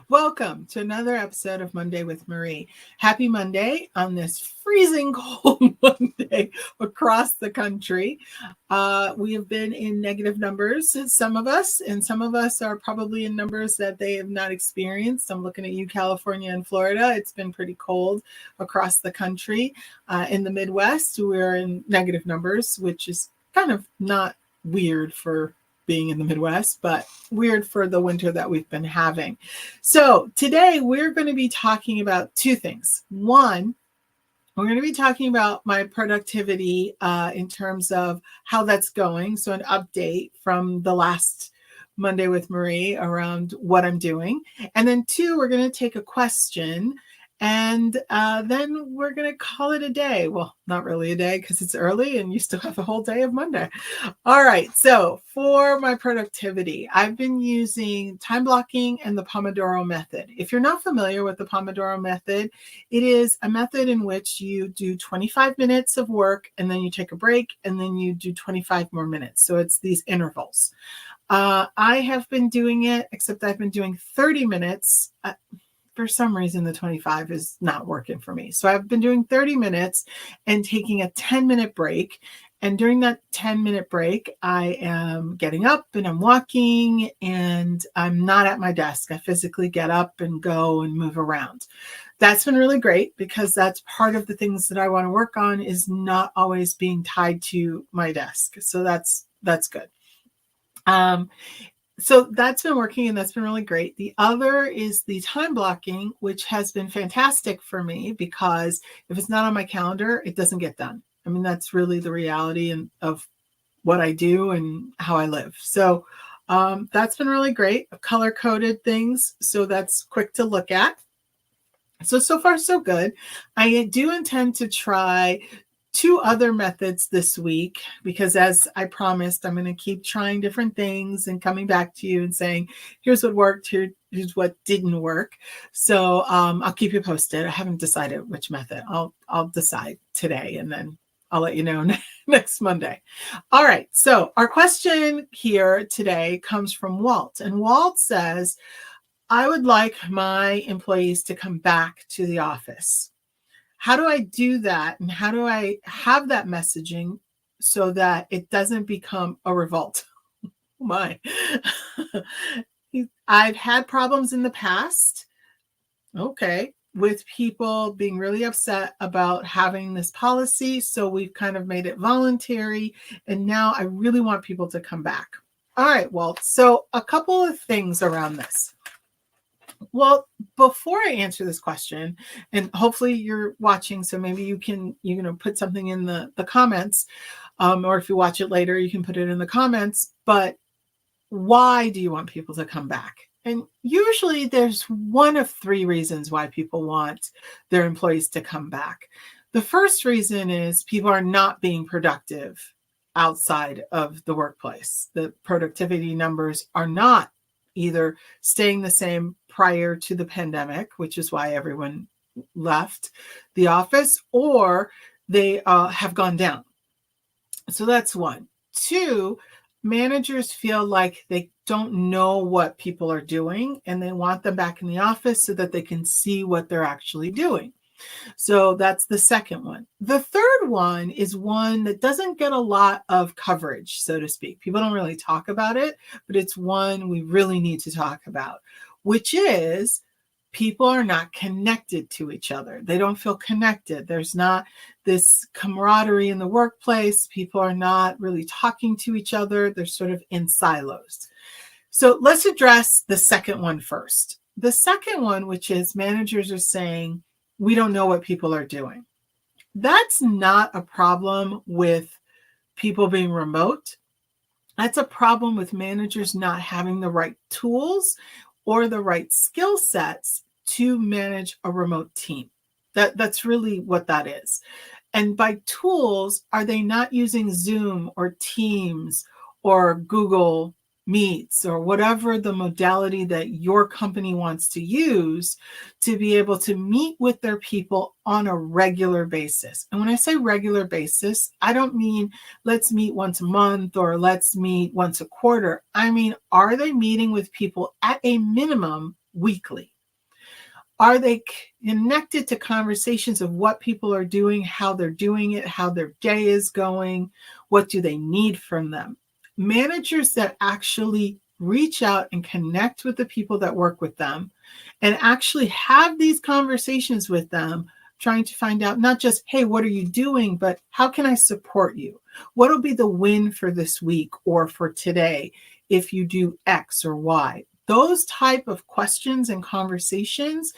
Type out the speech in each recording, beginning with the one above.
Welcome to another episode of Monday with Marie. Happy Monday on this freezing cold Monday across the country. We have been in negative numbers, some of us, and some of us are probably in numbers that they have not experienced. I'm looking at you, California and Florida. It's been pretty cold across the country. In the Midwest, we're in negative numbers, which is kind of not weird for being in the Midwest, but weird for the winter that we've been having. So today we're going to be talking about two things. One, we're going to be talking about my productivity in terms of how that's going. So an update from the last Monday with Marie around what I'm doing. And then two, we're going to take a question and then we're going to call it a day. Well, not really a day because it's early and you still have the whole day of Monday. All right. So for my productivity, I've been using time blocking and the Pomodoro method. If you're not familiar with the Pomodoro method, it is a method in which you do 25 minutes of work and then you take a break and then you do 25 more minutes. So it's these intervals. I have been doing it, except I've been doing 30 minutes. For some reason, the 25 is not working for me. So I've been doing 30 minutes and taking a 10-minute break. And during that 10-minute break, I am getting up and I'm walking and I'm not at my desk. I physically get up and go and move around. That's been really great because that's part of the things that I want to work on is not always being tied to my desk. So that's good. So that's been working and that's been really great. The other is the time blocking, which has been fantastic for me because if it's not on my calendar, it doesn't get done. I mean, that's really the reality of what I do and how I live. So that's been really great. Color coded things. So that's quick to look at. So far, so good. I do intend to try two other methods this week because as I promised, I'm going to keep trying different things and coming back to you and saying, here's what worked, here's what didn't work. So I'll keep you posted. I haven't decided which method. I'll decide today and then I'll let you know next Monday. All right. So our question here today comes from Walt. And Walt says, I would like my employees to come back to the office. How do I do that? And how do I have that messaging so that it doesn't become a revolt? Oh my. I've had problems in the past. Okay. With people being really upset about having this policy. So we've kind of made it voluntary. And now I really want people to come back. All right, Walt. So a couple of things around this. Well, before I answer this question, and hopefully you're watching, so maybe you can put something in the comments, or if you watch it later, you can put it in the comments. But why do you want people to come back? And usually there's one of three reasons why people want their employees to come back. The first reason is people are not being productive outside of the workplace. The productivity numbers are not either staying the same prior to the pandemic, which is why everyone left the office, or they have gone down. So that's one. Two, managers feel like they don't know what people are doing and they want them back in the office so that they can see what they're actually doing. So that's the second one. The third one is one that doesn't get a lot of coverage, so to speak. People don't really talk about it, but it's one we really need to talk about, which is people are not connected to each other. They don't feel connected. There's not this camaraderie in the workplace. People are not really talking to each other. They're sort of in silos. So let's address the second one first. The second one, which is managers are saying, we don't know what people are doing. That's not a problem with people being remote. That's a problem with managers not having the right tools or the right skill sets to manage a remote team. That's really what that is. And by tools, are they not using Zoom or Teams or Google Meets or whatever the modality that your company wants to use to be able to meet with their people on a regular basis? And when I say regular basis, I don't mean let's meet once a month or let's meet once a quarter. I mean, are they meeting with people at a minimum weekly? Are they connected to conversations of what people are doing, how they're doing it, how their day is going? What do they need from them? Managers that actually reach out and connect with the people that work with them and actually have these conversations with them, trying to find out not just, hey, what are you doing, but how can I support you? What will be the win for this week or for today if you do X or Y? Those type of questions and conversations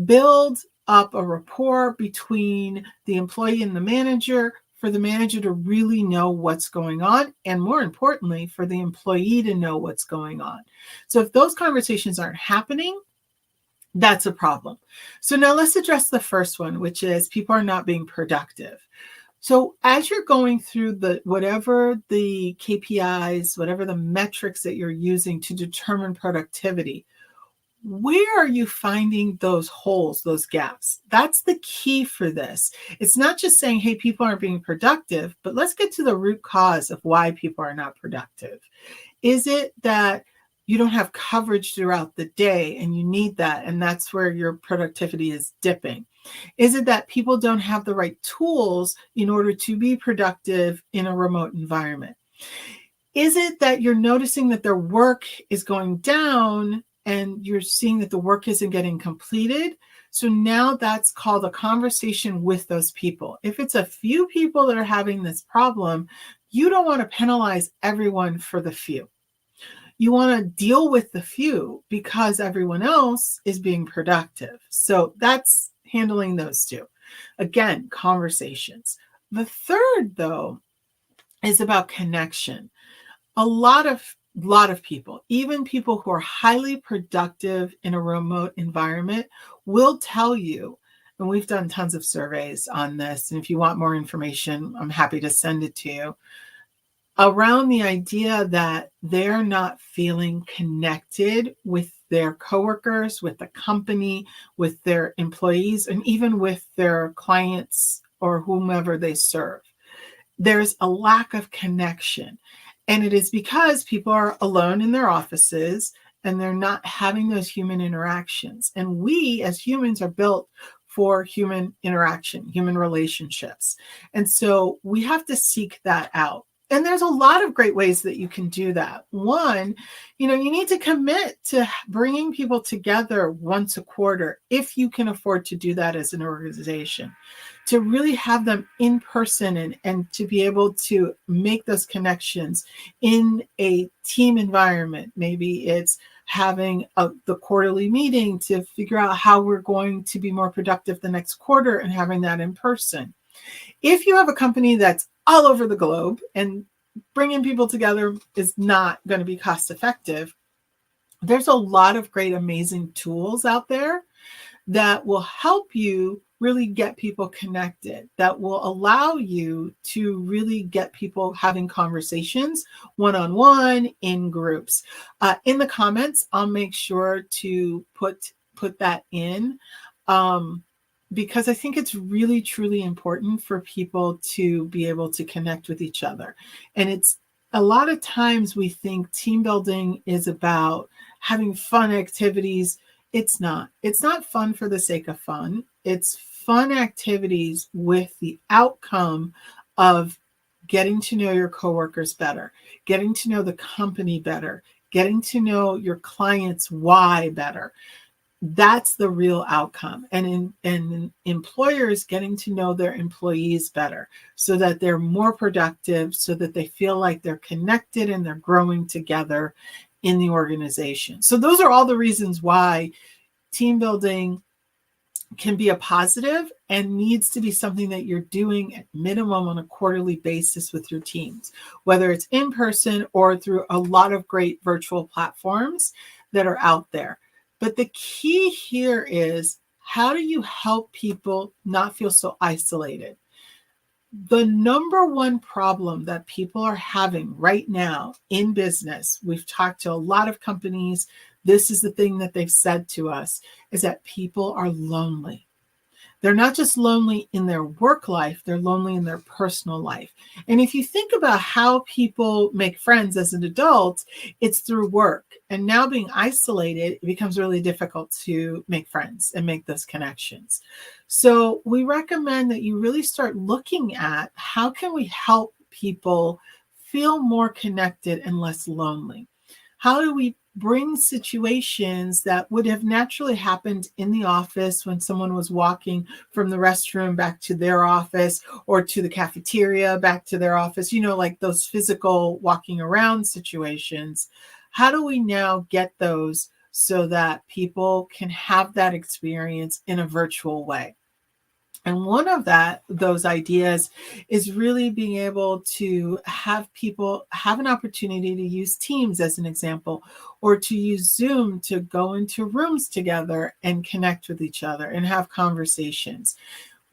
build up a rapport between the employee and the manager, for the manager to really know what's going on, and more importantly, for the employee to know what's going on. So if those conversations aren't happening, that's a problem. So now let's address the first one, which is people are not being productive. So as you're going through whatever the KPIs, whatever the metrics that you're using to determine productivity, where are you finding those holes, those gaps? That's the key for this. It's not just saying, hey, people aren't being productive, but let's get to the root cause of why people are not productive. Is it that you don't have coverage throughout the day and you need that, and that's where your productivity is dipping? Is it that people don't have the right tools in order to be productive in a remote environment? Is it that you're noticing that their work is going down and you're seeing that the work isn't getting completed? So now that's called a conversation with those people. If it's a few people that are having this problem, you don't want to penalize everyone for the few. You want to deal with the few because everyone else is being productive. So that's handling those two. Again, conversations. The third, though, is about connection. A lot of people, even people who are highly productive in a remote environment, will tell you, and we've done tons of surveys on this, and if you want more information, I'm happy to send it to you, around the idea that they're not feeling connected with their coworkers, with the company, with their employees, and even with their clients or whomever they serve. There's a lack of connection. And it is because people are alone in their offices and they're not having those human interactions. And we as humans are built for human interaction, human relationships. And so we have to seek that out. And there's a lot of great ways that you can do that. One, you need to commit to bringing people together once a quarter, if you can afford to do that as an organization, to really have them in person and to be able to make those connections in a team environment. Maybe it's having the quarterly meeting to figure out how we're going to be more productive the next quarter and having that in person. If you have a company that's all over the globe and bringing people together is not going to be cost effective, there's a lot of great, amazing tools out there that will help you really get people connected, that will allow you to really get people having conversations one-on-one in groups. In the comments, I'll make sure to put that in. Because I think it's really, truly important for people to be able to connect with each other. And it's a lot of times we think team building is about having fun activities. It's not. It's not fun for the sake of fun. It's fun activities with the outcome of getting to know your coworkers better, getting to know the company better, getting to know your clients' why better. That's the real outcome. And employers getting to know their employees better so that they're more productive, so that they feel like they're connected and they're growing together in the organization. So those are all the reasons why team building can be a positive and needs to be something that you're doing at minimum on a quarterly basis with your teams, whether it's in person or through a lot of great virtual platforms that are out there. But the key here is, how do you help people not feel so isolated? The number one problem that people are having right now in business, we've talked to a lot of companies, this is the thing that they've said to us, is that people are lonely. They're not just lonely in their work life, they're lonely in their personal life. And if you think about how people make friends as an adult, it's through work. And now being isolated, it becomes really difficult to make friends and make those connections. So we recommend that you really start looking at how can we help people feel more connected and less lonely? How do we bring situations that would have naturally happened in the office when someone was walking from the restroom back to their office or to the cafeteria back to their office, like those physical walking around situations? How do we now get those so that people can have that experience in a virtual way? And one of those ideas is really being able to have people have an opportunity to use Teams as an example, or to use Zoom to go into rooms together and connect with each other and have conversations.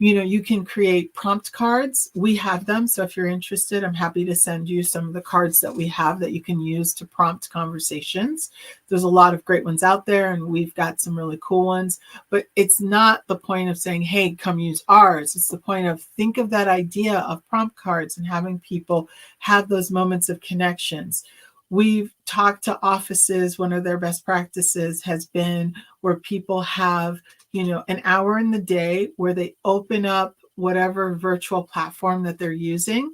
You can create prompt cards. We have them. So if you're interested, I'm happy to send you some of the cards that we have that you can use to prompt conversations. There's a lot of great ones out there, and we've got some really cool ones. But it's not the point of saying, hey, come use ours. It's the point of think of that idea of prompt cards and having people have those moments of connections. We've talked to offices. One of their best practices has been where people have an hour in the day where they open up whatever virtual platform that they're using,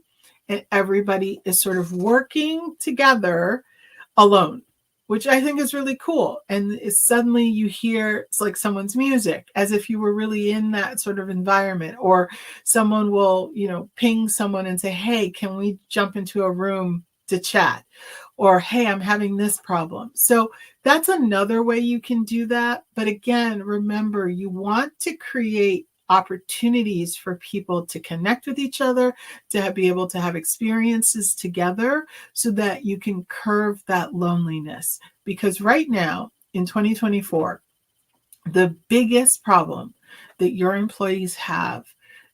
and everybody is sort of working together alone, which I think is really cool. And suddenly you hear it's like someone's music, as if you were really in that sort of environment, or someone will, ping someone and say, hey, can we jump into a room to chat? Or, hey, I'm having this problem. So that's another way you can do that. But again, remember, you want to create opportunities for people to connect with each other, to be able to have experiences together so that you can curb that loneliness. Because right now in 2024, the biggest problem that your employees have,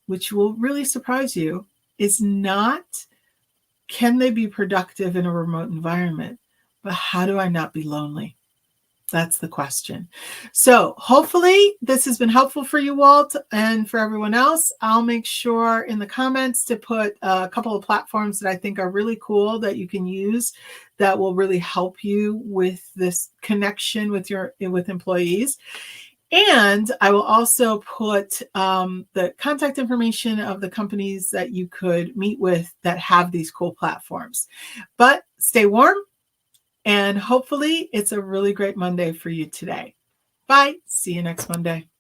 which will really surprise you, is not can they be productive in a remote environment, but how do I not be lonely? That's the question. So hopefully this has been helpful for you, Walt, and for everyone else. I'll make sure in the comments to put a couple of platforms that I think are really cool that you can use that will really help you with this connection with employees. And I will also put the contact information of the companies that you could meet with that have these cool platforms. But stay warm, and hopefully it's a really great Monday for you today. Bye. See you next Monday.